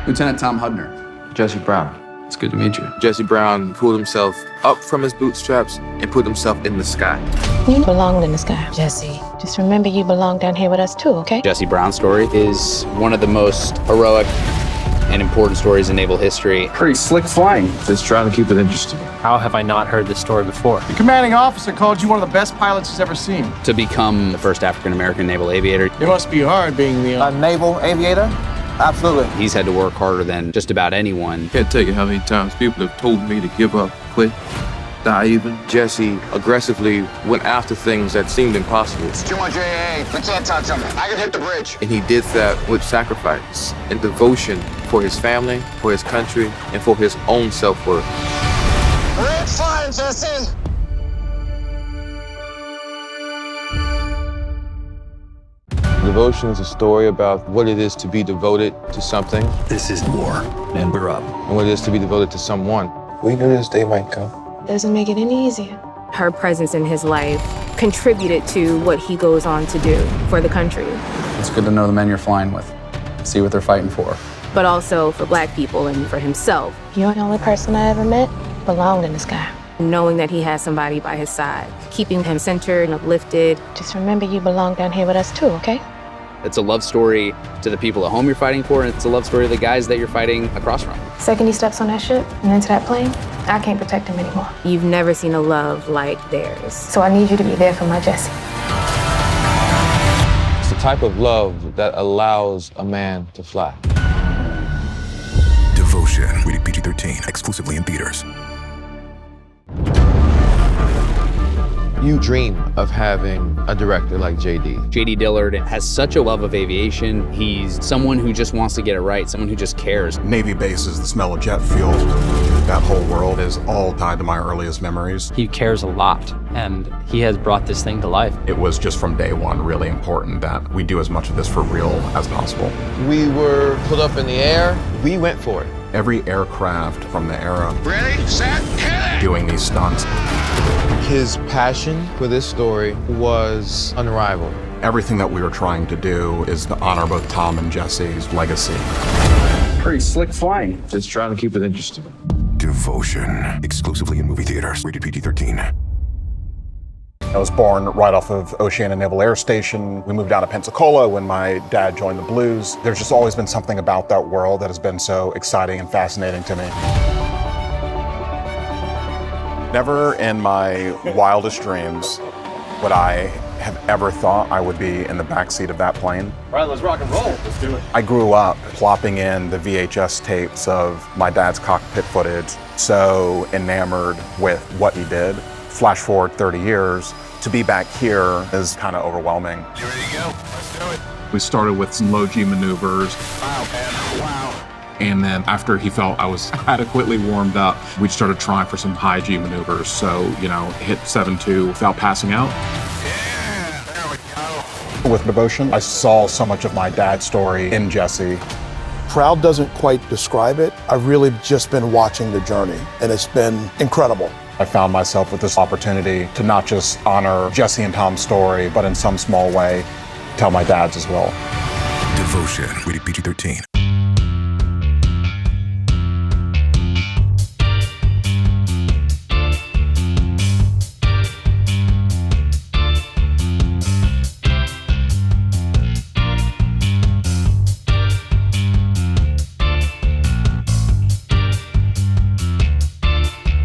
Lieutenant Tom Hudner. Jesse Brown. It's good to meet you. Jesse Brown pulled himself up from his bootstraps and put himself in the sky. You belong in the sky, Jesse. Just remember you belong down here with us too, okay? Jesse Brown's story is one of the most heroic and important stories in naval history. Pretty slick flying. Just trying to keep it interesting. How have I not heard this story before? The commanding officer called you one of the best pilots he's ever seen. To become the first African-American naval aviator, It must be hard being the... A naval aviator? Absolutely. he's had to work harder than just about anyone. Can't tell you how many times people have told me to give up, quit, die even. Jesse aggressively went after things that seemed impossible. It's too much AA. We can't touch him. I can hit the bridge. And he did that with sacrifice and devotion for his family, for his country, and for his own self-worth. Red fire, Jesse! Devotion is a story about what it is to be devoted to something This is war, and we're up. and what it is to be devoted to someone. We knew this day might come. Doesn't make it any easier. Her presence in his life contributed to what he goes on to do for the country, It's good to know the men you're flying with. See what they're fighting for. but also for Black people and for himself, You're the only person I ever met belonged in the sky. knowing that he has somebody by his side, keeping him centered and uplifted. Just remember you belong down here with us too, okay? It's a love story to the people at home you're fighting for, and it's a love story to the guys that you're fighting across from. Second he steps on that ship and into that plane, I can't protect him anymore. You've never seen a love like theirs. So I need you to be there for my Jesse. It's the type of love that allows a man to fly. Devotion, rated PG-13, exclusively in theaters. You dream of having a director like JD. JD Dillard has such a love of aviation. He's someone who just wants to get it right, someone who just cares. Navy bases, the smell of jet fuel, that whole world is all tied to my earliest memories. He cares a lot, and he has brought this thing to life. It was just from day one really important that we do as much of this for real as possible. We were put up in the air. We went for it. Every aircraft from the era Ready, set, hit it! doing these stunts, His passion for this story was unrivaled. everything that we were trying to do is to honor both Tom and Jesse's legacy. Pretty slick flying. Just trying to keep it interesting. Devotion, exclusively in movie theaters, rated PG-13. I was born right off of Oceana Naval Air Station. We moved down to Pensacola when my dad joined the Blues. There's just always been something about that world that has been so exciting and fascinating to me. Never in my wildest dreams would I have ever thought I would be in the backseat of that plane. All right, let's rock and roll. Let's do it. I grew up plopping in the VHS tapes of my dad's cockpit footage, so enamored with what he did. Flash forward 30 years, to be back here is kind of overwhelming. You ready to go? Let's do it. We started with some low G maneuvers, Wow, man. Wow. and then after he felt I was adequately warmed up, we started trying for some high G maneuvers. So, hit 7-2 without passing out. Yeah, there we go. With Devotion, I saw so much of my dad's story in Jesse. Proud doesn't quite describe it. I've really just been watching the journey, and it's been incredible. I found myself with this opportunity to not just honor Jesse and Tom's story, but in some small way, tell my dad's as well. Devotion, rated PG-13.